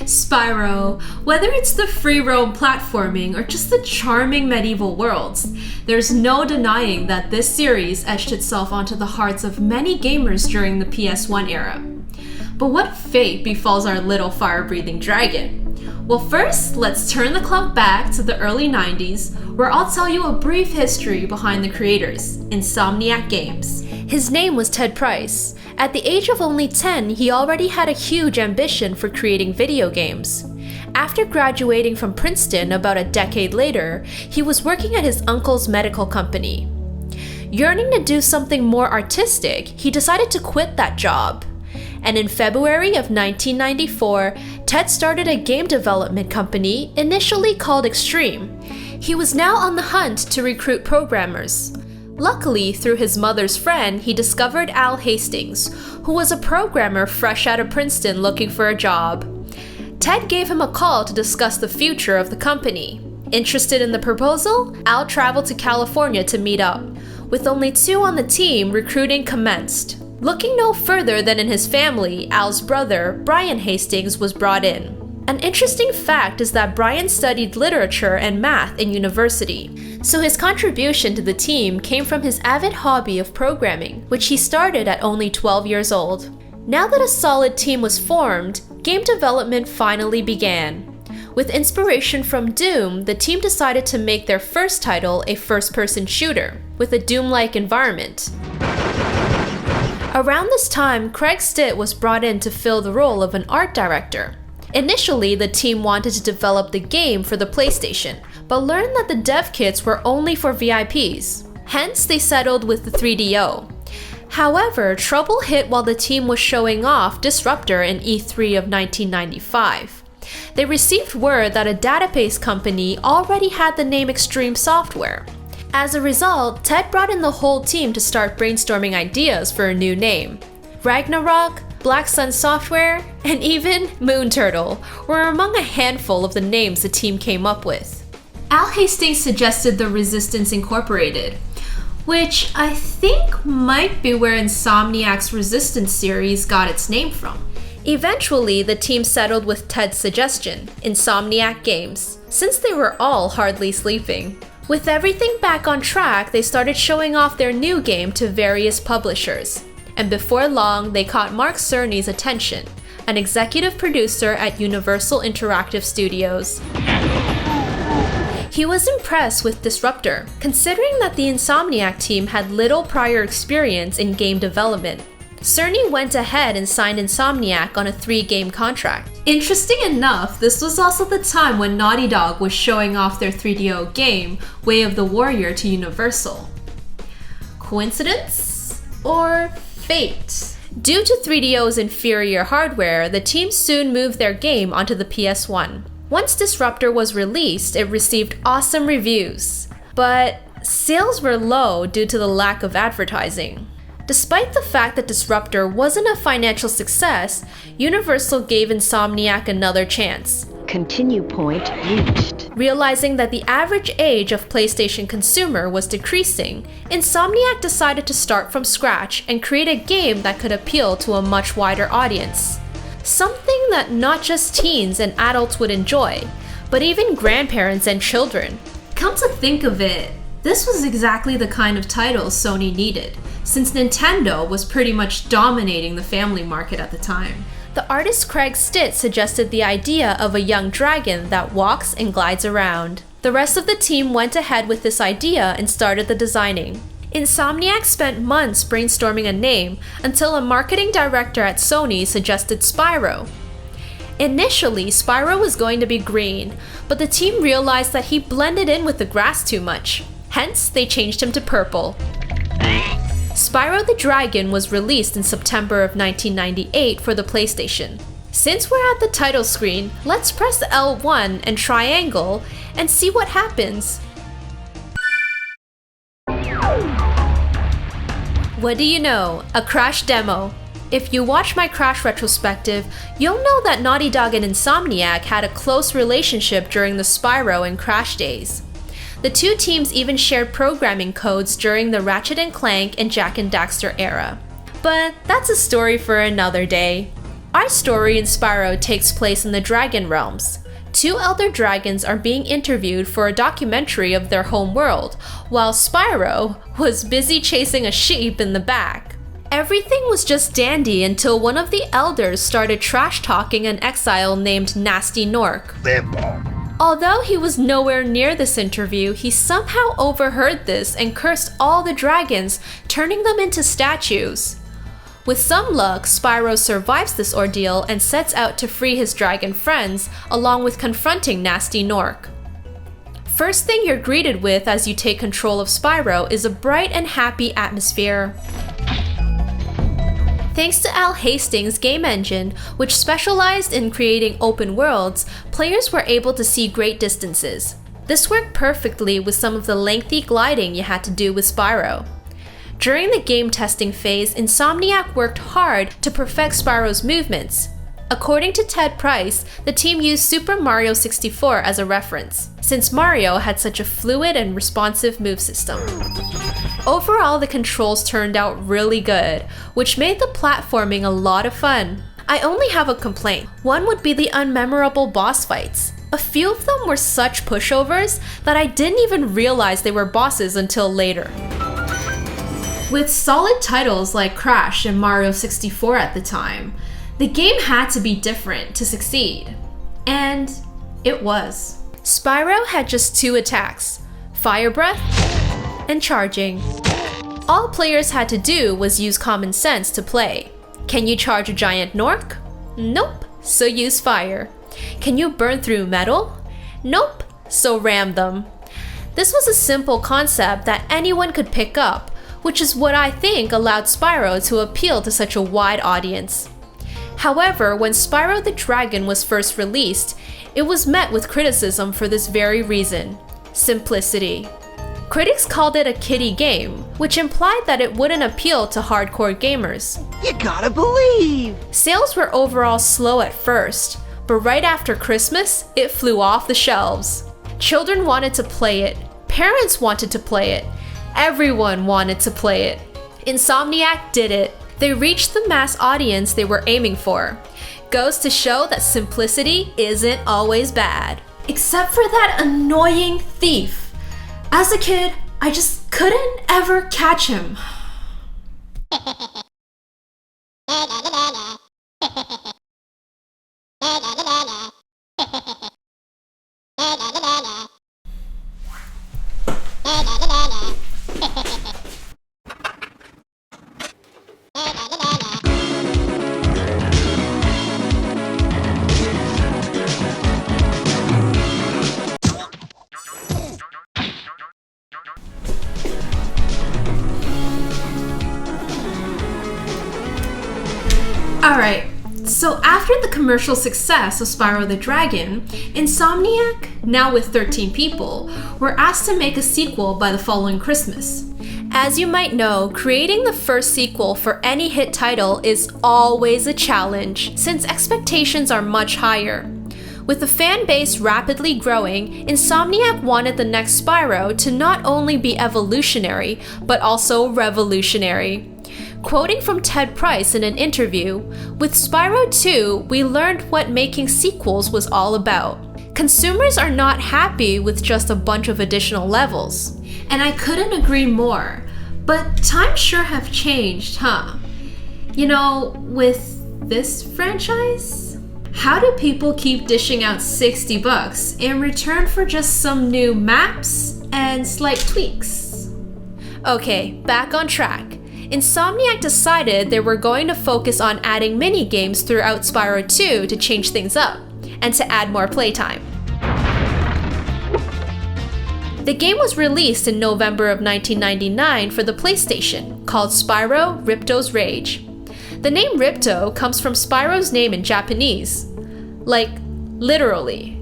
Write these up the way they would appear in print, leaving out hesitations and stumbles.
Spyro, whether it's the free roam platforming or just the charming medieval worlds, there's no denying that this series etched itself onto the hearts of many gamers during the PS1 era. But what fate befalls our little fire-breathing dragon? Well, first, let's turn the clock back to the early 90s, where I'll tell you a brief history behind the creators, Insomniac Games. His name was Ted Price. At the age of only 10, he already had a huge ambition for creating video games. After graduating from Princeton about a decade later, he was working at his uncle's medical company. Yearning to do something more artistic, he decided to quit that job. And in February of 1994, Ted started a game development company initially called Extreme. He was now on the hunt to recruit programmers. Luckily, through his mother's friend, he discovered Al Hastings, who was a programmer fresh out of Princeton looking for a job. Ted gave him a call to discuss the future of the company. Interested in the proposal, Al traveled to California to meet up. With only 2 on the team, recruiting commenced. Looking no further than in his family, Al's brother, Brian Hastings, was brought in. An interesting fact is that Brian studied literature and math in university, so his contribution to the team came from his avid hobby of programming, which he started at only 12 years old. Now that a solid team was formed, game development finally began. With inspiration from Doom, the team decided to make their first title a first-person shooter, with a Doom-like environment. Around this time, Craig Stitt was brought in to fill the role of an art director. Initially, the team wanted to develop the game for the PlayStation, but learned that the dev kits were only for VIPs. Hence, they settled with the 3DO. However, trouble hit while the team was showing off Disruptor in E3 of 1995. They received word that a database company already had the name Extreme Software. As a result, Ted brought in the whole team to start brainstorming ideas for a new name. Ragnarok, Black Sun Software, and even Moon Turtle were among a handful of the names the team came up with. Al Hastings suggested the Resistance Incorporated, which I think might be where Insomniac's Resistance series got its name from. Eventually, the team settled with Ted's suggestion, Insomniac Games, since they were all hardly sleeping. With everything back on track, they started showing off their new game to various publishers. And before long, they caught Mark Cerny's attention, an executive producer at Universal Interactive Studios. He was impressed with Disruptor, considering that the Insomniac team had little prior experience in game development. Cerny went ahead and signed Insomniac on a 3-game contract. Interesting enough, this was also the time when Naughty Dog was showing off their 3DO game, Way of the Warrior, to Universal. Coincidence? Or fate? Due to 3DO's inferior hardware, the team soon moved their game onto the PS1. Once Disruptor was released, it received awesome reviews, but sales were low due to the lack of advertising. Despite the fact that Disruptor wasn't a financial success, Universal gave Insomniac another chance. Continue point reached. Realizing that the average age of PlayStation consumer was decreasing, Insomniac decided to start from scratch and create a game that could appeal to a much wider audience. Something that not just teens and adults would enjoy, but even grandparents and children. Come to think of it, this was exactly the kind of title Sony needed, since Nintendo was pretty much dominating the family market at the time. The artist Craig Stitt suggested the idea of a young dragon that walks and glides around. The rest of the team went ahead with this idea and started the designing. Insomniac spent months brainstorming a name until a marketing director at Sony suggested Spyro. Initially, Spyro was going to be green, but the team realized that he blended in with the grass too much. Hence, they changed him to purple. Spyro the Dragon was released in September of 1998 for the PlayStation. Since we're at the title screen, let's press L1 and triangle and see what happens. What do you know? A Crash demo. If you watch my Crash retrospective, you'll know that Naughty Dog and Insomniac had a close relationship during the Spyro and Crash days. The two teams even shared programming codes during the Ratchet & Clank and Jak and Daxter era. But that's a story for another day. Our story in Spyro takes place in the Dragon Realms. Two elder dragons are being interviewed for a documentary of their home world, while Spyro was busy chasing a sheep in the back. Everything was just dandy until one of the elders started trash-talking an exile named Nasty Nork. Although he was nowhere near this interview, he somehow overheard this and cursed all the dragons, turning them into statues. With some luck, Spyro survives this ordeal and sets out to free his dragon friends, along with confronting Nasty Nork. First thing you're greeted with as you take control of Spyro is a bright and happy atmosphere. Thanks to Al Hastings' game engine, which specialized in creating open worlds, players were able to see great distances. This worked perfectly with some of the lengthy gliding you had to do with Spyro. During the game testing phase, Insomniac worked hard to perfect Spyro's movements. According to Ted Price, the team used Super Mario 64 as a reference, since Mario had such a fluid and responsive move system. Overall, the controls turned out really good, which made the platforming a lot of fun. I only have a complaint. One would be the unmemorable boss fights. A few of them were such pushovers that I didn't even realize they were bosses until later. With solid titles like Crash and Mario 64 at the time, the game had to be different to succeed. And it was. Spyro had just two attacks, Fire Breath and Charging. All players had to do was use common sense to play. Can you charge a giant Nork? Nope, so use Fire. Can you burn through metal? Nope, so ram them. This was a simple concept that anyone could pick up, which is what I think allowed Spyro to appeal to such a wide audience. However, when Spyro the Dragon was first released, it was met with criticism for this very reason: simplicity. Critics called it a kiddie game, which implied that it wouldn't appeal to hardcore gamers. You gotta believe! Sales were overall slow at first, but right after Christmas, it flew off the shelves. Children wanted to play it, parents wanted to play it, everyone wanted to play it. Insomniac did it. They reached the mass audience they were aiming for. Goes to show that simplicity isn't always bad. Except for that annoying thief. As a kid, I just couldn't ever catch him. Alright, so after the commercial success of Spyro the Dragon, Insomniac, now with 13 people, were asked to make a sequel by the following Christmas. As you might know, creating the first sequel for any hit title is always a challenge, since expectations are much higher. With the fan base rapidly growing, Insomniac wanted the next Spyro to not only be evolutionary, but also revolutionary. Quoting from Ted Price in an interview, "With Spyro 2, we learned what making sequels was all about. Consumers are not happy with just a bunch of additional levels." And I couldn't agree more. But times sure have changed, huh? You know, with this franchise? How do people keep dishing out $60 in return for just some new maps and slight tweaks? Okay, back on track. Insomniac decided they were going to focus on adding mini-games throughout Spyro 2 to change things up, and to add more playtime. The game was released in November of 1999 for the PlayStation, called Spyro Riptos Rage. The name Ripto comes from Spyro's name in Japanese. Like, literally.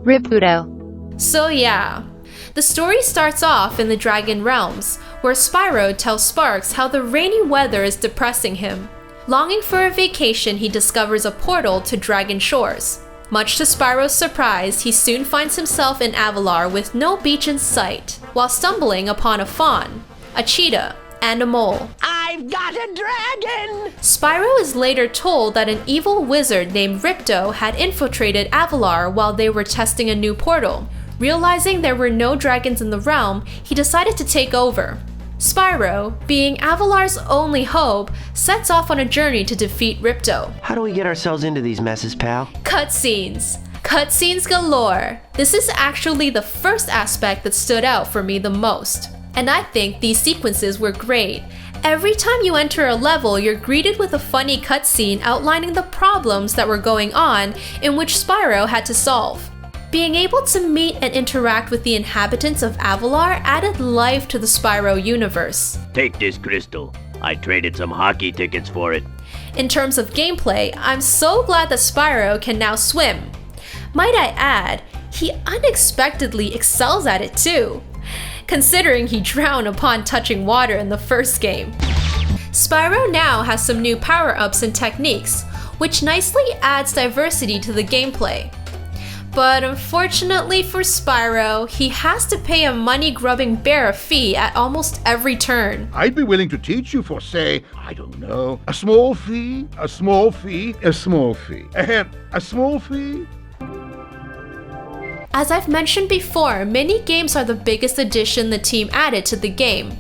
Ripto. So yeah. The story starts off in the Dragon Realms, where Spyro tells Sparks how the rainy weather is depressing him. Longing for a vacation, he discovers a portal to Dragon Shores. Much to Spyro's surprise, he soon finds himself in Avalar with no beach in sight, while stumbling upon a fawn, a cheetah, and a mole. I've I've got a dragon! Spyro is later told that an evil wizard named Ripto had infiltrated Avalar while they were testing a new portal. Realizing there were no dragons in the realm, he decided to take over. Spyro, being Avalar's only hope, sets off on a journey to defeat Ripto. How do we get ourselves into these messes, pal? Cutscenes. Cutscenes galore. This is actually the first aspect that stood out for me the most. And I think these sequences were great. Every time you enter a level, you're greeted with a funny cutscene outlining the problems that were going on in which Spyro had to solve. Being able to meet and interact with the inhabitants of Avalar added life to the Spyro universe. Take this crystal. I traded some hockey tickets for it. In terms of gameplay, I'm so glad that Spyro can now swim. Might I add, he unexpectedly excels at it too, considering he drowned upon touching water in the first game. Spyro now has some new power-ups and techniques, which nicely adds diversity to the gameplay. But unfortunately for Spyro, he has to pay a money-grubbing bear a fee at almost every turn. I'd be willing to teach you for, say, I don't know, a small fee, a small fee, a small fee, and a small fee. As I've mentioned before, mini-games are the biggest addition the team added to the game.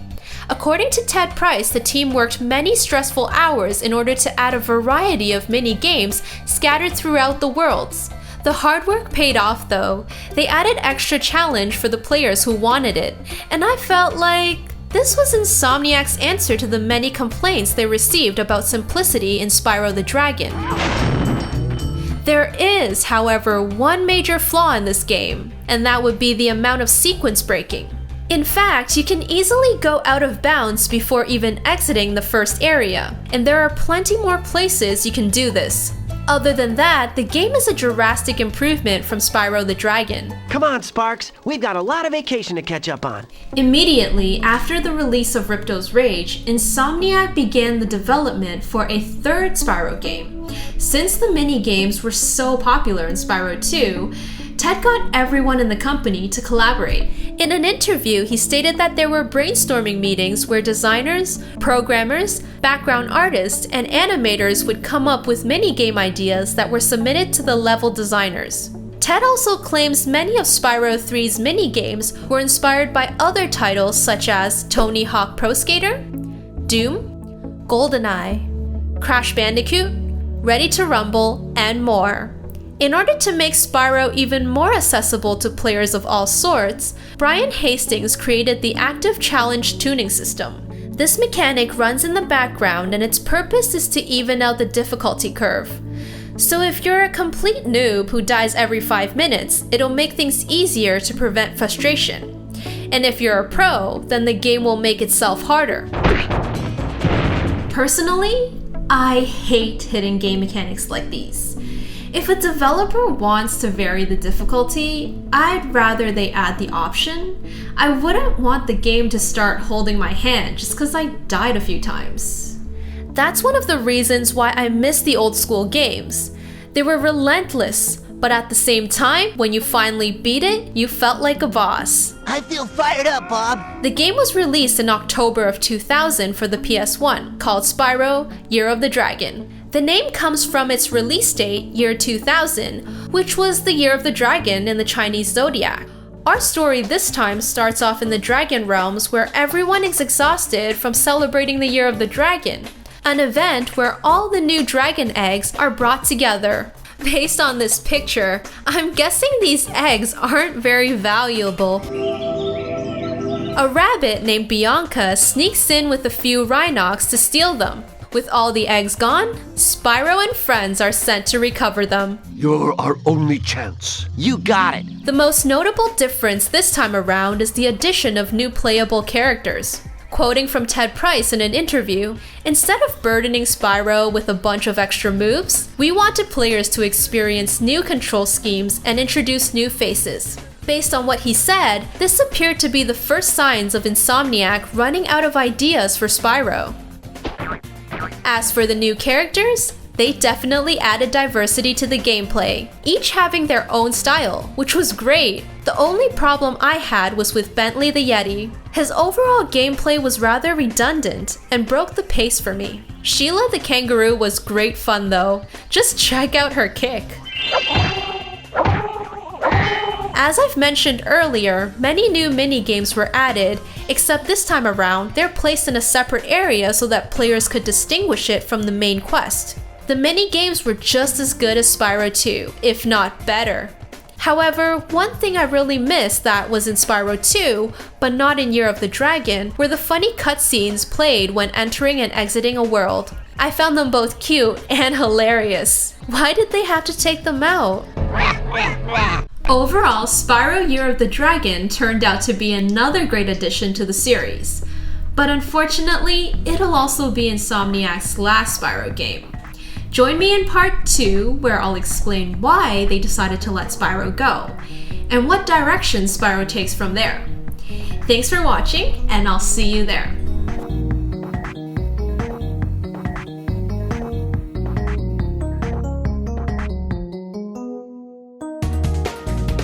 According to Ted Price, the team worked many stressful hours in order to add a variety of mini-games scattered throughout the worlds. The hard work paid off though. They added extra challenge for the players who wanted it, and I felt like this was Insomniac's answer to the many complaints they received about simplicity in Spyro the Dragon. There is, however, one major flaw in this game, and that would be the amount of sequence breaking. In fact, you can easily go out of bounds before even exiting the first area, and there are plenty more places you can do this. Other than that, the game is a drastic improvement from Spyro the Dragon. Come on, Sparks. We've got a lot of vacation to catch up on. Immediately after the release of Riptos Rage, Insomniac began the development for a third Spyro game. Since the mini-games were so popular in Spyro 2, Ted got everyone in the company to collaborate. In an interview, he stated that there were brainstorming meetings where designers, programmers, background artists, and animators would come up with mini-game ideas that were submitted to the level designers. Ted also claims many of Spyro 3's mini-games were inspired by other titles such as Tony Hawk Pro Skater, Doom, GoldenEye, Crash Bandicoot, Ready to Rumble, and more. In order to make Spyro even more accessible to players of all sorts, Brian Hastings created the Active Challenge tuning system. This mechanic runs in the background and its purpose is to even out the difficulty curve. So if you're a complete noob who dies every 5 minutes, it'll make things easier to prevent frustration. And if you're a pro, then the game will make itself harder. Personally, I hate hidden game mechanics like these. If a developer wants to vary the difficulty, I'd rather they add the option. I wouldn't want the game to start holding my hand just because I died a few times. That's one of the reasons why I miss the old school games. They were relentless, but at the same time, when you finally beat it, you felt like a boss. I feel fired up, Bob. The game was released in October of 2000 for the PS1, called Spyro Year of the Dragon. The name comes from its release date, year 2000, which was the Year of the Dragon in the Chinese zodiac. Our story this time starts off in the Dragon Realms where everyone is exhausted from celebrating the Year of the Dragon, an event where all the new dragon eggs are brought together. Based on this picture, I'm guessing these eggs aren't very valuable. A rabbit named Bianca sneaks in with a few Rhinox to steal them. With all the eggs gone, Spyro and friends are sent to recover them. You're our only chance. You got it. The most notable difference this time around is the addition of new playable characters. Quoting from Ted Price in an interview, instead of burdening Spyro with a bunch of extra moves, we wanted players to experience new control schemes and introduce new faces. Based on what he said, this appeared to be the first signs of Insomniac running out of ideas for Spyro. As for the new characters, They definitely added diversity to the gameplay, each having their own style, which was great. The only problem I had was with Bentley the Yeti. His overall gameplay was rather redundant and broke the pace for me. Sheila the kangaroo was great fun though. Just check out her kick. As I've mentioned earlier, many new mini-games were added, except this time around, they're placed in a separate area so that players could distinguish it from the main quest. The mini-games were just as good as Spyro 2, if not better. However, one thing I really missed that was in Spyro 2, but not in Year of the Dragon, were the funny cutscenes played when entering and exiting a world. I found them both cute and hilarious. Why did they have to take them out? Overall, Spyro Year of the Dragon turned out to be another great addition to the series. But unfortunately, it'll also be Insomniac's last Spyro game. Join me in part 2, where I'll explain why they decided to let Spyro go, and what direction Spyro takes from there. Thanks for watching, and I'll see you there.